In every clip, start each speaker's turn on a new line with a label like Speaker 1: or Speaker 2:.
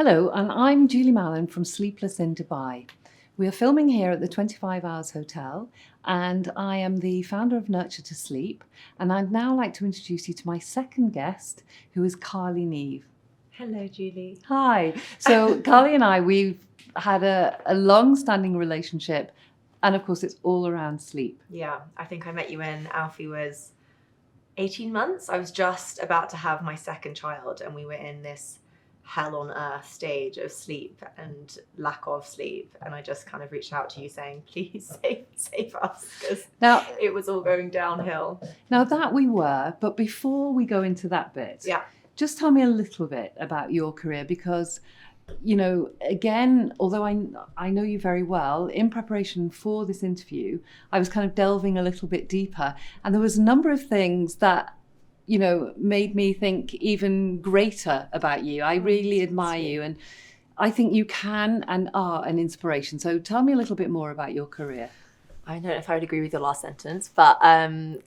Speaker 1: Hello, and I'm Julie Mallon from Sleepless in Dubai. We are filming here at the 25 Hours Hotel, and I am the founder of Nurture to Sleep, and I'd now like to introduce you to my second guest, who is Carly Neave.
Speaker 2: Hello, Julie.
Speaker 1: Hi. So Carly and I, we've had a long-standing relationship, and of course it's all around sleep.
Speaker 2: Yeah, I think I met you when Alfie was 18 months. I was just about to have my second child, and we were in this hell on earth stage of sleep and lack of sleep, and I just kind of reached out to you saying, please save us, because
Speaker 1: Now,
Speaker 2: it was all going downhill.
Speaker 1: Now that we were, but before we go into that bit, just tell me a little bit about your career, because, you know, again, although I know you very well, in preparation for this interview, I was kind of delving a little bit deeper, and there was a number of things that, you know, made me think even greater about you. I really admire you, and I think you can and are an inspiration. So tell me a little bit more about your career.
Speaker 2: I don't know if I would agree with your last sentence, but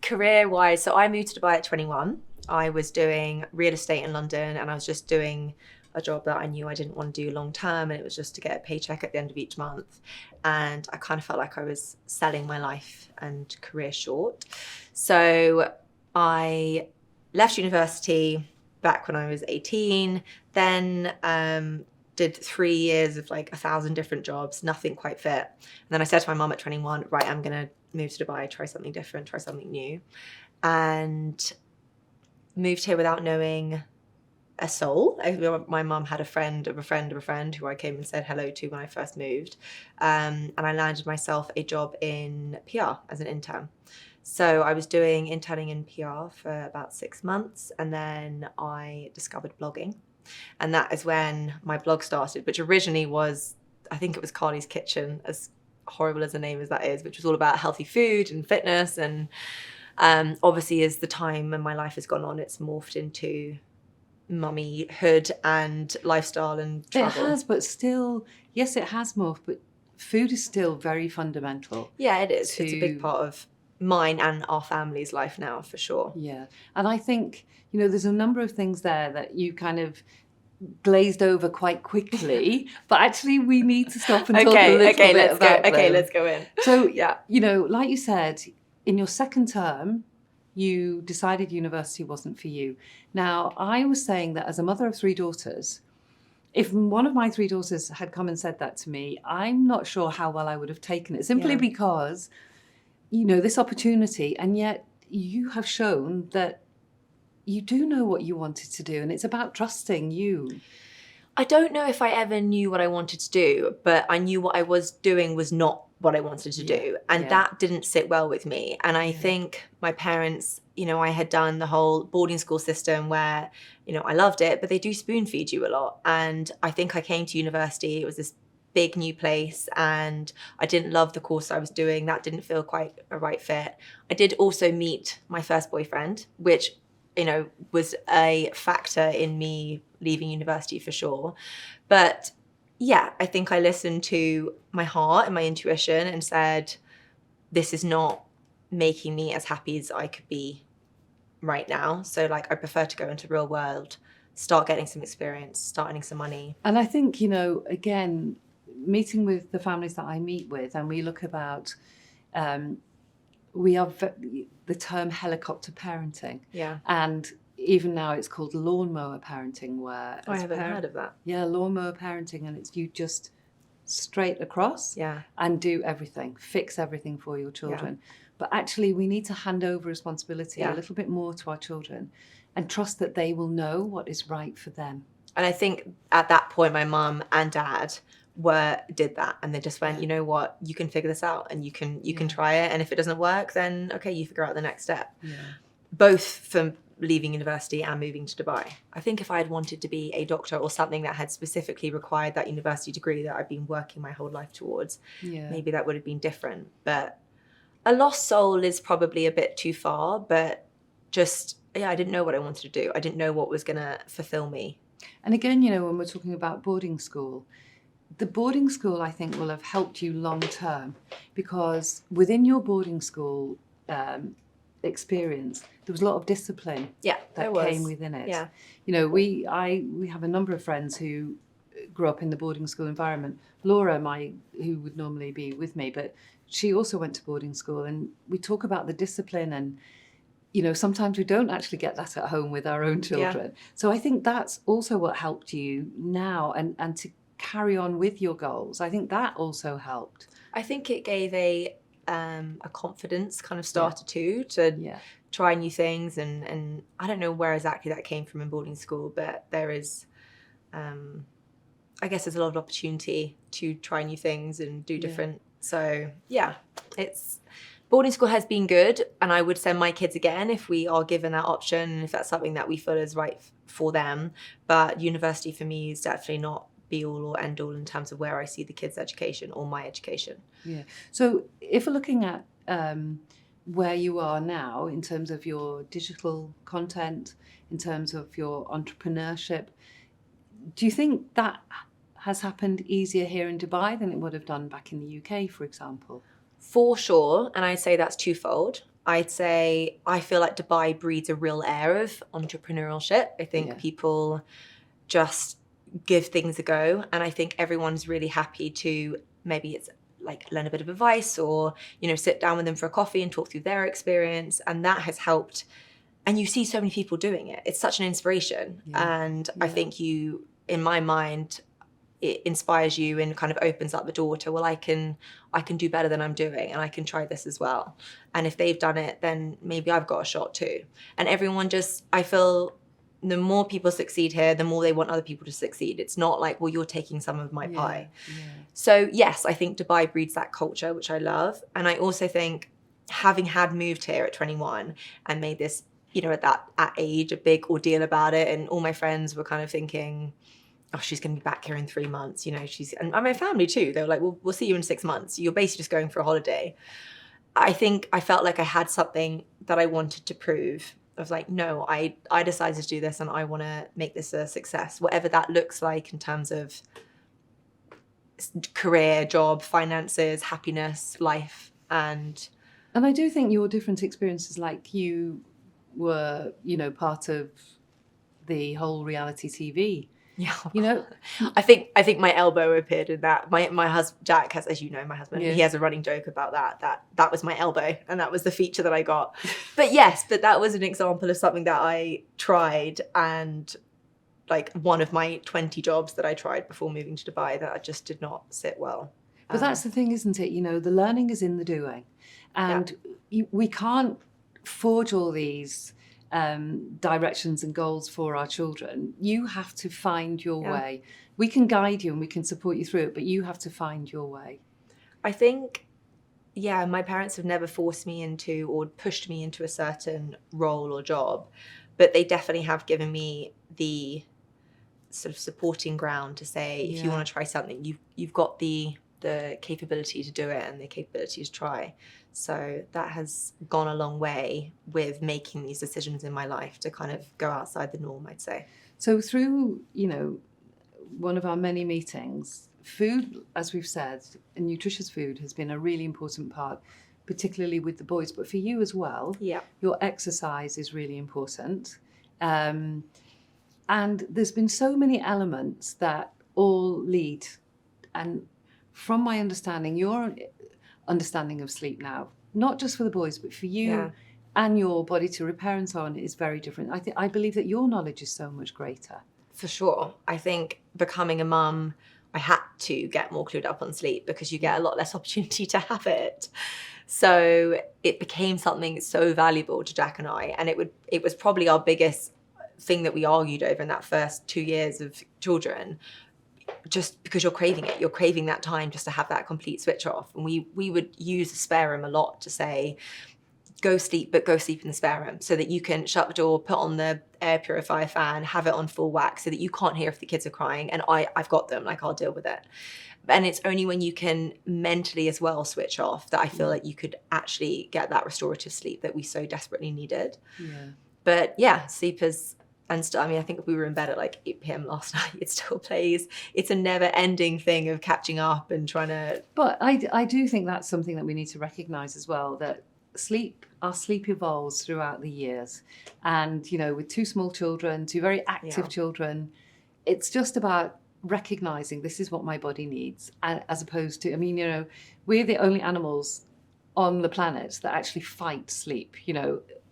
Speaker 2: career-wise, so I moved to Dubai at 21. I was doing real estate in London, and I was just doing a job that I knew I didn't want to do long term, and it was just to get a paycheck at the end of each month. And I kind of felt like I was selling my life and career short. So I left university back when I was 18, then did 3 years of like 1,000 different jobs, nothing quite fit. And then I said to my mum at 21, right, I'm going to move to Dubai, try something different, try something new. And moved here without knowing a soul. My mum had a friend of a friend of a friend who I came and said hello to when I first moved. And I landed myself a job in PR as an intern. So I was doing interning in PR for about 6 months, and then I discovered blogging. And that is when my blog started, which originally was, I think it was Carly's Kitchen, as horrible as a name as that is, which was all about healthy food and fitness. And obviously as the time and my life has gone on, it's morphed into mummyhood and lifestyle and travel.
Speaker 1: It has, but still, yes, it has morphed, but food is still very fundamental.
Speaker 2: Yeah, it is. It's a big part of mine and our family's life now, for sure.
Speaker 1: Yeah. And I think, you know, there's a number of things there that you kind of glazed over quite quickly, but actually we need to stop and talk a little bit about them.
Speaker 2: Okay, let's go in.
Speaker 1: So, yeah, you know, like you said, in your second term, you decided university wasn't for you. Now, I was saying that as a mother of 3 daughters, if one of my 3 daughters had come and said that to me, I'm not sure how well I would have taken it, simply because, you know, this opportunity, and yet you have shown that you do know what you wanted to do, and it's about trusting you.
Speaker 2: I don't know if I ever knew what I wanted to do, but I knew what I was doing was not what I wanted to do. And that didn't sit well with me. And I think my parents, you know, I had done the whole boarding school system where, you know, I loved it, but they do spoon feed you a lot. And I think I came to university, it was this big new place, and I didn't love the course I was doing. That didn't feel quite a right fit. I did also meet my first boyfriend, which, you know, was a factor in me leaving university for sure. But yeah, I think I listened to my heart and my intuition and said, this is not making me as happy as I could be right now. So like, I prefer to go into real world, start getting some experience, start earning some money.
Speaker 1: And I think, you know, again, meeting with the families that I meet with, and we look about, we are the term helicopter parenting.
Speaker 2: Yeah.
Speaker 1: And even now it's called lawnmower parenting, where
Speaker 2: I haven't heard of that.
Speaker 1: Yeah, lawnmower parenting, and it's you just straight across and do everything, fix everything for your children. But actually we need to hand over responsibility a little bit more to our children and trust that they will know what is right for them.
Speaker 2: And I think at that point my mum and dad did that, and they just went, you know what, you can figure this out, and you can try it, and if it doesn't work, then okay, you figure out the next step. Both from leaving university and moving to Dubai. I think if I had wanted to be a doctor or something that had specifically required that university degree that I've been working my whole life towards, maybe that would have been different. But a lost soul is probably a bit too far, but just, I didn't know what I wanted to do. I didn't know what was going to fulfill me.
Speaker 1: And again, you know, when we're talking about boarding school, the boarding school, I think, will have helped you long term, because within your boarding school experience, there was a lot of discipline that came within it. You know, we have a number of friends who grew up in the boarding school environment. Laura, who would normally be with me, but she also went to boarding school, and we talk about the discipline, and sometimes we don't actually get that at home with our own children. Yeah. So I think that's also what helped you now, and to carry on with your goals. I think that also helped.
Speaker 2: I think it gave a confidence kind of starter too, to try new things, and I don't know where exactly that came from in boarding school, but there is, I guess there's a lot of opportunity to try new things and do different. So boarding school has been good, and I would send my kids again if we are given that option, and if that's something that we feel is right for them. But university for me is definitely not be all or end all in terms of where I see the kids' education or my education.
Speaker 1: Yeah. So if we're looking at where you are now in terms of your digital content, in terms of your entrepreneurship, do you think that has happened easier here in Dubai than it would have done back in the UK, for example?
Speaker 2: For sure, and I'd say that's twofold. I'd say I feel like Dubai breeds a real air of entrepreneurship. I think people just give things a go, and I think everyone's really happy to, maybe it's like learn a bit of advice, or sit down with them for a coffee and talk through their experience, and that has helped. And you see so many people doing it. It's such an inspiration, and I think in my mind, it inspires you and kind of opens up the door to, well, I can do better than I'm doing, and I can try this as well. And if they've done it, then maybe I've got a shot too. And everyone I feel the more people succeed here, the more they want other people to succeed. It's not like, well, you're taking some of my pie. Yeah. So yes, I think Dubai breeds that culture, which I love. And I also think, having moved here at 21 and made this, at that age, a big ordeal about it, and all my friends were kind of thinking, oh, she's going to be back here in 3 months. And my family too. They were like, well, we'll see you in 6 months. You're basically just going for a holiday. I think I felt like I had something that I wanted to prove. I was like, no, I decided to do this, and I want to make this a success, whatever that looks like in terms of career, job, finances, happiness, life. And
Speaker 1: I do think your different experiences, like you were, part of the whole reality TV.
Speaker 2: Yeah, I think my elbow appeared in that. My husband Jack has, as you know, my husband, he has a running joke about that was my elbow, and that was the feature that I got. But that was an example of something that I tried, and like one of my 20 jobs that I tried before moving to Dubai that I just did not sit well.
Speaker 1: But that's the thing, isn't it? The learning is in the doing, and we can't forge all these directions and goals for our children. You have to find your way. We can guide you and we can support you through it, but you have to find your way.
Speaker 2: I think, my parents have never forced me into or pushed me into a certain role or job, but they definitely have given me the sort of supporting ground to say, if you want to try something, you've got the capability to do it and the capability to try. So that has gone a long way with making these decisions in my life to kind of go outside the norm, I'd say.
Speaker 1: So through, one of our many meetings, food, as we've said, and nutritious food has been a really important part, particularly with the boys, but for you as well.
Speaker 2: Yeah.
Speaker 1: Your exercise is really important. And there's been so many elements that all lead, and from my understanding, your understanding of sleep now, not just for the boys, but for you and your body to repair and so on, is very different. I believe that your knowledge is so much greater.
Speaker 2: For sure. I think becoming a mum, I had to get more clued up on sleep because you get a lot less opportunity to have it. So it became something so valuable to Jack and I, and it was probably our biggest thing that we argued over in that first 2 years of children. Just because you're craving it, you're craving that time just to have that complete switch off. And we would use the spare room a lot to say, go sleep, but go sleep in the spare room so that you can shut the door, put on the air purifier fan, have it on full whack so that you can't hear if the kids are crying. And I've got them, like I'll deal with it. And it's only when you can mentally as well switch off that I feel like you could actually get that restorative sleep that we so desperately needed. Yeah. But sleep is... And I think if we were in bed at like 8 p.m. last night, it still plays. It's a never-ending thing of catching up and trying to...
Speaker 1: But I do think that's something that we need to recognise as well, that our sleep evolves throughout the years. And, with 2 small children, 2 very active children, it's just about recognizing this is what my body needs, as opposed to, I mean, we're the only animals on the planet that actually fight sleep.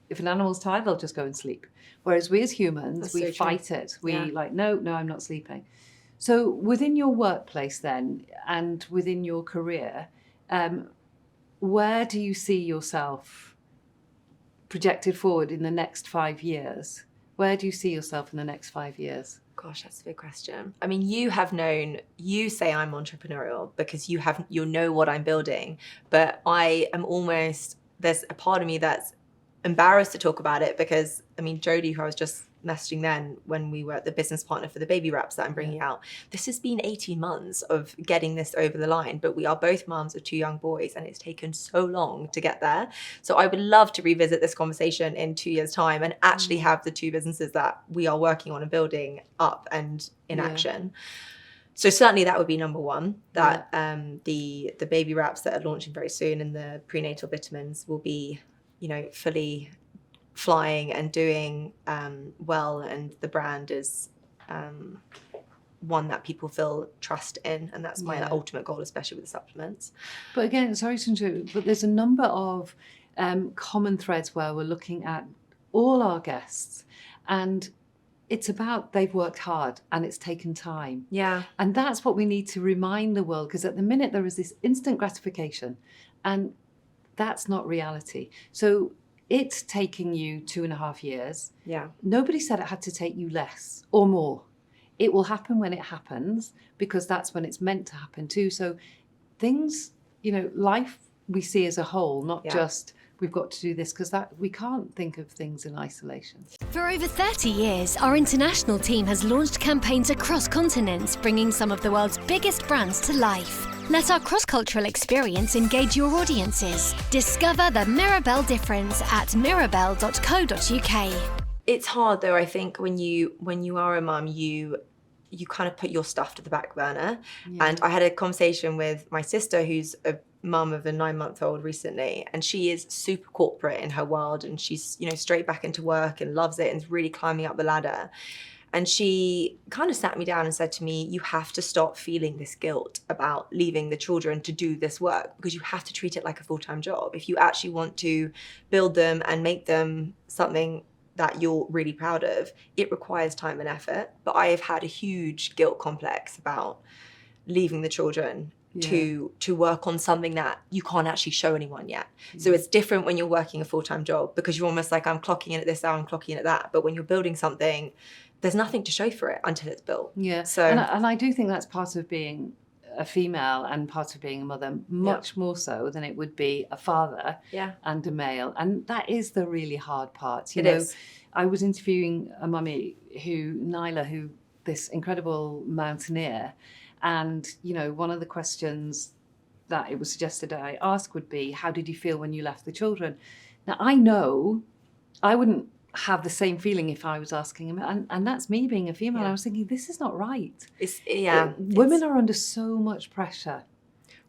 Speaker 1: If an animal's tired, they'll just go and sleep. Whereas we as humans, we fight it. We no, I'm not sleeping. So within your workplace then, and within your career, where do you see yourself projected forward in the next 5 years? Where do you see yourself in the next 5 years?
Speaker 2: Gosh, that's a big question. I mean, you say I'm entrepreneurial because you know what I'm building, but I am almost, there's a part of me that's embarrassed to talk about it because, I mean, Jodie, who I was just messaging then when we were the business partner for the baby wraps that I'm bringing out, this has been 18 months of getting this over the line, but we are both mums of 2 young boys and it's taken so long to get there. So I would love to revisit this conversation in 2 years' time and actually have the 2 businesses that we are working on and building up and in action. So certainly that would be number one, that the baby wraps that are launching very soon and the prenatal vitamins will be, fully flying and doing well, and the brand is one that people feel trust in, and that's my ultimate goal, especially with the supplements.
Speaker 1: But again, sorry to interrupt, but there's a number of common threads where we're looking at all our guests, and it's about they've worked hard and it's taken time.
Speaker 2: Yeah.
Speaker 1: And that's what we need to remind the world, because at the minute there is this instant gratification, and that's not reality. So it's taking you 2.5 years.
Speaker 2: Yeah.
Speaker 1: Nobody said it had to take you less or more. It will happen when it happens, because that's when it's meant to happen too. So things, life we see as a whole, not just we've got to do this, because that we can't think of things in isolation.
Speaker 3: For over 30 years, our international team has launched campaigns across continents, bringing some of the world's biggest brands to life. Let our cross-cultural experience engage your audiences. Discover the Mirabelle difference at mirabelle.co.uk.
Speaker 2: It's hard though, I think, when you are a mum, you kind of put your stuff to the back burner. Yeah. And I had a conversation with my sister, who's a mum of a 9-month-old recently, and she is super corporate in her world, and she's straight back into work and loves it and is really climbing up the ladder. And she kind of sat me down and said to me, you have to stop feeling this guilt about leaving the children to do this work, because you have to treat it like a full-time job. If you actually want to build them and make them something that you're really proud of, it requires time and effort. But I have had a huge guilt complex about leaving the children to work on something that you can't actually show anyone yet. So it's different when you're working a full-time job, because you're almost like, I'm clocking in at this hour, I'm clocking in at that. But when you're building something, there's nothing to show for it until it's built.
Speaker 1: Yeah. So and I do think that's part of being a female and part of being a mother, much more so than it would be a father and a male. And that is the really hard part. You know, I was interviewing a mummy Nyla, who this incredible mountaineer. And, one of the questions that it was suggested I ask would be, how did you feel when you left the children? Now, I know I wouldn't have the same feeling if I was asking him, and that's me being a female. I was thinking, this is not right. Women are under so much pressure.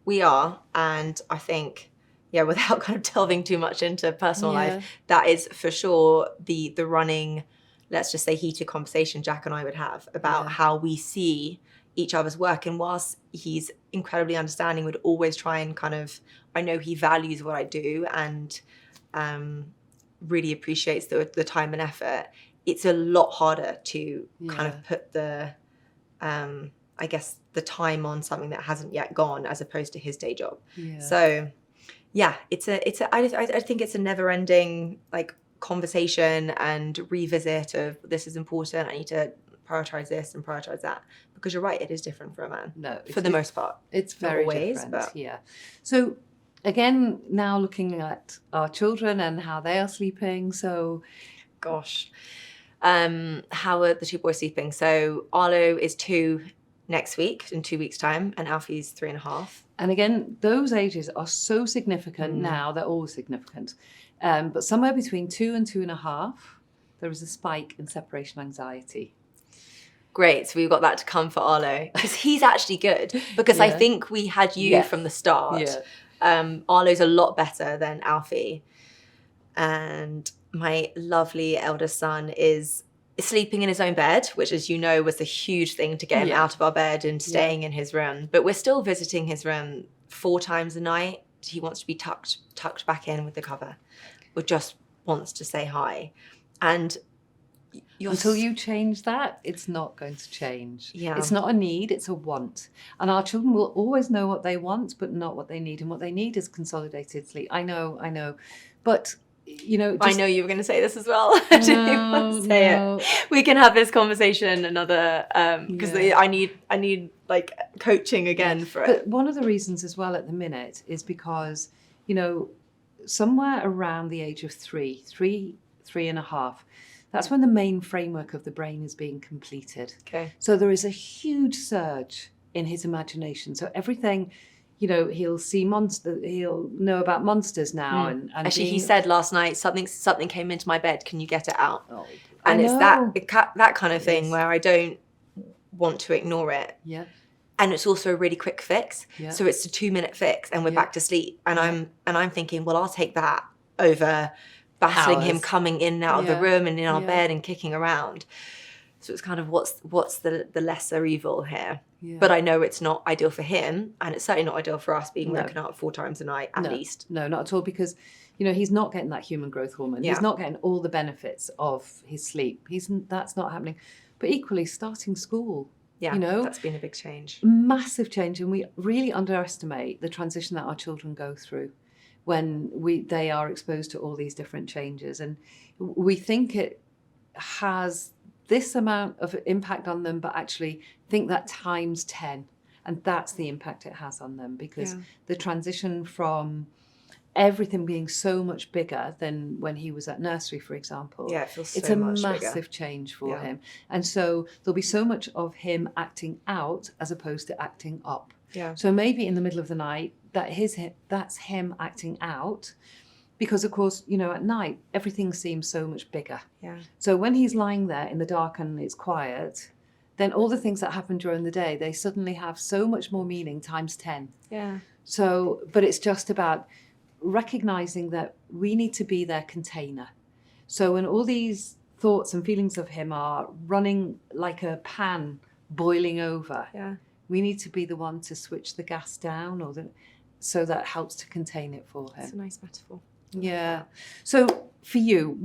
Speaker 2: We are, and I think, without kind of delving too much into personal life, that is for sure the running, let's just say, heated conversation Jack and I would have about how we see each other's work. And whilst he's incredibly understanding, would always try and I know he values what I do and really appreciates the time and effort. It's a lot harder to kind of put the time on something that hasn't yet gone, as opposed to his day job. So I think it's a never ending conversation and revisit of, this is important, I need to prioritize this and prioritize that, because you're right, it is different for a man. For the most part,
Speaker 1: it's very different. But so again, now looking at our children and how they are sleeping. So
Speaker 2: gosh, how are the 2 boys sleeping? So Arlo is 2 next week, in 2 weeks' time, and Alfie's 3.5.
Speaker 1: And again, those ages are so significant now. They're always significant, but somewhere between 2 and 2.5, there is a spike in separation anxiety.
Speaker 2: Great, so we've got that to come for Arlo, because he's actually good, because I think we had you from the start. Arlo's a lot better than Alfie, and my lovely eldest son is sleeping in his own bed, which, as you know, was a huge thing to get him out of our bed and staying in his room. But we're still visiting his room 4 times a night. He wants to be tucked back in with the cover, or just wants to say hi. And
Speaker 1: until you change that, it's not going to change.
Speaker 2: Yeah.
Speaker 1: It's not a need, it's a want. And our children will always know what they want, but not what they need. And what they need is consolidated sleep. I know. But,
Speaker 2: I know you were going to say this as well. I didn't even say it. We can have this conversation another, because I need like coaching again for it.
Speaker 1: But one of the reasons as well at the minute is because, somewhere around the age of 3 and a half, that's when the main framework of the brain is being completed.
Speaker 2: Okay.
Speaker 1: So there is a huge surge in his imagination. So everything, he'll see monsters, he'll know about monsters now. And
Speaker 2: actually, he said last night, something came into my bed. Can you get it out?
Speaker 1: Oh,
Speaker 2: and it's that kind of thing where I don't want to ignore it.
Speaker 1: Yeah.
Speaker 2: And it's also a really quick fix. Yeah. So it's a 2-minute fix, and we're back to sleep. And I'm thinking, well, I'll take that over battling him coming in and out of the room and in our bed and kicking around. So it's kind of what's the lesser evil here. Yeah. But I know it's not ideal for him, and it's certainly not ideal for us being woken up 4 times a night at least.
Speaker 1: No, not at all, because he's not getting that human growth hormone. Yeah. He's not getting all the benefits of his sleep. That's not happening. But equally, starting school.
Speaker 2: Yeah, that's been a big change.
Speaker 1: Massive change, and we really underestimate the transition that our children go through when they are exposed to all these different changes. And we think it has this amount of impact on them, but actually think that times 10. And that's the impact it has on them, because the transition from everything being so much bigger than when he was at nursery, for example.
Speaker 2: Yeah, it feels so
Speaker 1: it's a
Speaker 2: much
Speaker 1: massive
Speaker 2: bigger.
Speaker 1: Change for him. And so there'll be so much of him acting out as opposed to acting up.
Speaker 2: Yeah.
Speaker 1: So maybe in the middle of the night, that's him acting out, because of course, at night, everything seems so much bigger.
Speaker 2: Yeah.
Speaker 1: So when he's lying there in the dark and it's quiet, then all the things that happen during the day, they suddenly have so much more meaning times 10.
Speaker 2: Yeah.
Speaker 1: So, but it's just about recognizing that we need to be their container. So when all these thoughts and feelings of him are running like a pan boiling over, we need to be the one to switch the gas down, so that helps to contain it for him.
Speaker 2: That's a nice metaphor.
Speaker 1: Yeah. So for you,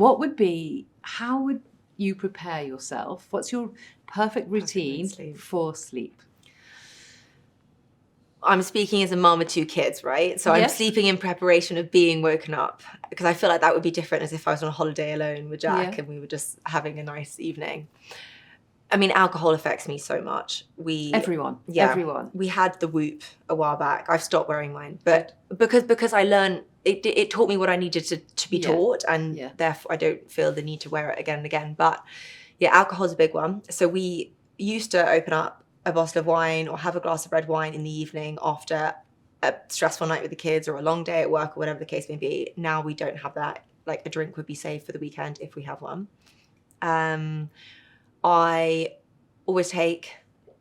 Speaker 1: how would you prepare yourself? What's your perfect routine for sleep?
Speaker 2: I'm speaking as a mum with 2 kids, right? So I'm sleeping in preparation of being woken up, because I feel like that would be different as if I was on a holiday alone with Jack and we were just having a nice evening. I mean, alcohol affects me so much. Everyone. We had the Whoop a while back. I've stopped wearing mine, but because I learned, it taught me what I needed to be taught, and therefore I don't feel the need to wear it again and again. But alcohol's a big one. So we used to open up a bottle of wine or have a glass of red wine in the evening after a stressful night with the kids or a long day at work or whatever the case may be. Now we don't have that. Like, a drink would be saved for the weekend if we have one. I always take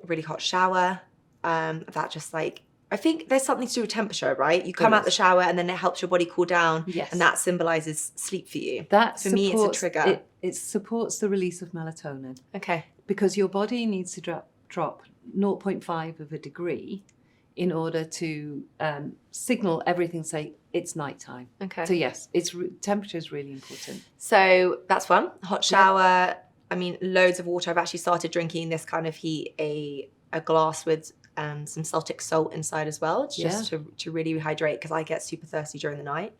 Speaker 2: a really hot shower. That just I think there's something to do with temperature, right? You come out the shower and then it helps your body cool down. Yes. And that symbolizes sleep for you. For me, it's a trigger.
Speaker 1: It supports the release of melatonin.
Speaker 2: Okay.
Speaker 1: Because your body needs to drop 0.5 of a degree in order to signal everything, say it's nighttime. Okay. So yes, temperature is really important.
Speaker 2: So that's one. Hot shower. I mean, loads of water. I've actually started drinking this kind of heat, a glass with some Celtic salt inside as well, just to really rehydrate, because I get super thirsty during the night.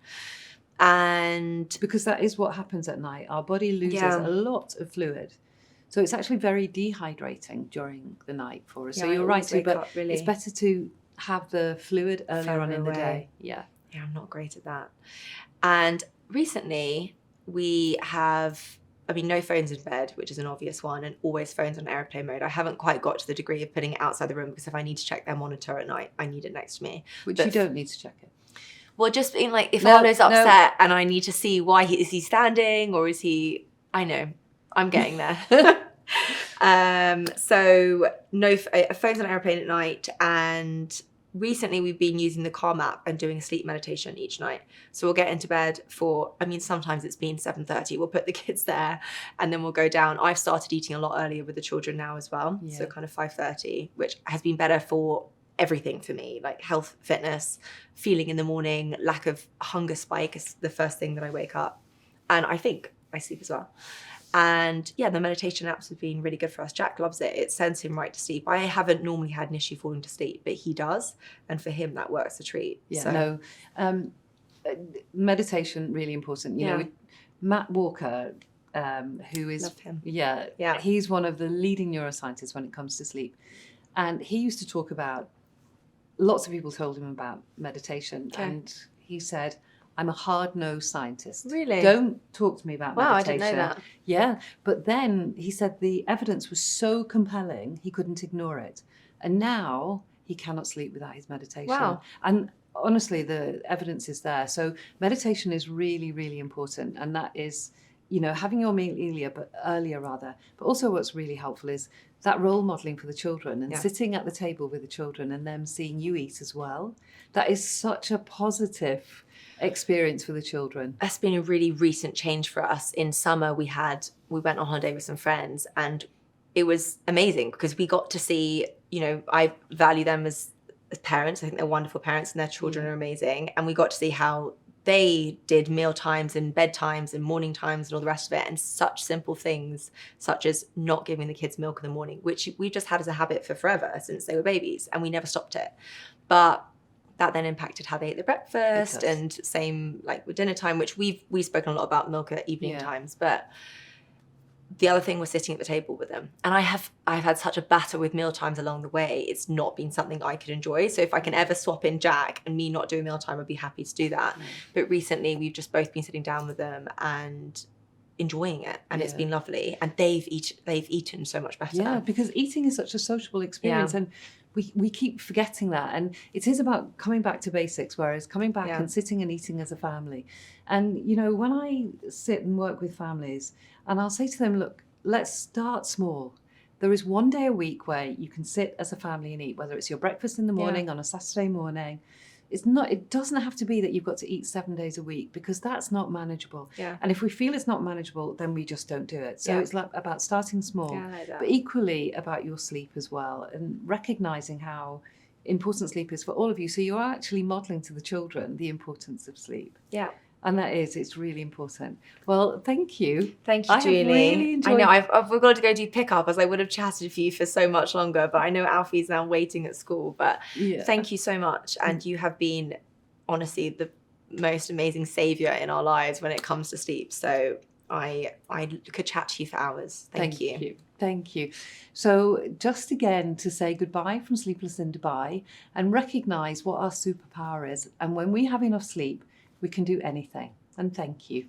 Speaker 2: And
Speaker 1: because that is what happens at night. Our body loses a lot of fluid. So it's actually very dehydrating during the night for us. So you're right too, but it's better to have the fluid earlier on in the day. Yeah.
Speaker 2: Yeah, I'm not great at that. And recently we have, no phones in bed, which is an obvious one, and always phones on airplane mode. I haven't quite got to the degree of putting it outside the room, because if I need to check their monitor at night, I need it next to me.
Speaker 1: But you don't need to check it.
Speaker 2: Well, just being if Arlo's upset and I need to see why is he standing, or is he, I know, I'm getting there. So no phones on airplane at night, and recently we've been using the Calm app and doing a sleep meditation each night. So we'll get into bed for, I mean, sometimes it's been 7:30. We'll put the kids there and then we'll go down. I've started eating a lot earlier with the children now as well. Yeah. So kind of 5:30, which has been better for everything for me, like health, fitness, feeling in the morning, lack of hunger spike is the first thing that I wake up. And I think I sleep as well. And yeah, the meditation apps have been really good for us. Jack loves it. It sends him right to sleep. I haven't normally had an issue falling to sleep, but he does. And for him, that works a treat.
Speaker 1: Yeah, so. No, meditation, really important. You know, Matt Walker, who is,
Speaker 2: love him.
Speaker 1: Yeah, he's one of the leading neuroscientists when it comes to sleep. And he used to talk about, lots of people told him about meditation. Okay. And he said, I'm a hard-nosed scientist.
Speaker 2: Really?
Speaker 1: Don't talk to me about meditation.
Speaker 2: Wow, I didn't know that.
Speaker 1: Yeah, but then he said the evidence was so compelling, he couldn't ignore it. And now he cannot sleep without his meditation.
Speaker 2: Wow.
Speaker 1: And honestly, the evidence is there. So meditation is really, really important. And that is, you know, having your meal earlier, but also what's really helpful is that role modeling for the children and sitting at the table with the children and them seeing you eat as well. That is such a positive experience for the children.
Speaker 2: That's been a really recent change for us. In summer, we went on holiday with some friends and it was amazing because we got to see, you know, I value them as parents. I think they're wonderful parents and their children are amazing. And we got to see how they did meal times and bedtimes and morning times and all the rest of it, and such simple things such as not giving the kids milk in the morning, which we just had as a habit for forever since they were babies, and we never stopped it. But that then impacted how they ate their breakfast, and same like with dinner time, which we've spoken a lot about milk at evening times. But the other thing was sitting at the table with them. And I've had such a battle with meal times along the way. It's not been something I could enjoy. So if I can ever swap in Jack and me not doing mealtime, I'd be happy to do that. But recently we've just both been sitting down with them and enjoying it, and it's been lovely. And they've eaten so much better.
Speaker 1: Yeah, because eating is such a sociable experience, and we keep forgetting that. And it is about coming back to basics, whereas coming back and sitting and eating as a family. And you know, when I sit and work with families, and I'll say to them, look, let's start small. There is one day a week where you can sit as a family and eat, whether it's your breakfast in the morning on a Saturday morning. It doesn't have to be that you've got to eat 7 days a week, because that's not manageable. Yeah. And if we feel it's not manageable, then we just don't do it. So it's like about starting small, but equally about your sleep as well, and recognizing how important sleep is for all of you. So you're actually modeling to the children the importance of sleep. Yeah. And it's really important. Well, thank you.
Speaker 2: Thank you, Julie. Really enjoyed... I know, I've got to go do pickup, as I would have chatted for you for so much longer, but I know Alfie's now waiting at school. But thank you so much. And you have been, honestly, the most amazing saviour in our lives when it comes to sleep. So I could chat to you for hours. Thank you.
Speaker 1: Thank you. So just again to say goodbye from Sleepless in Dubai, and recognise what our superpower is. And when we have enough sleep, we can do anything. And thank you.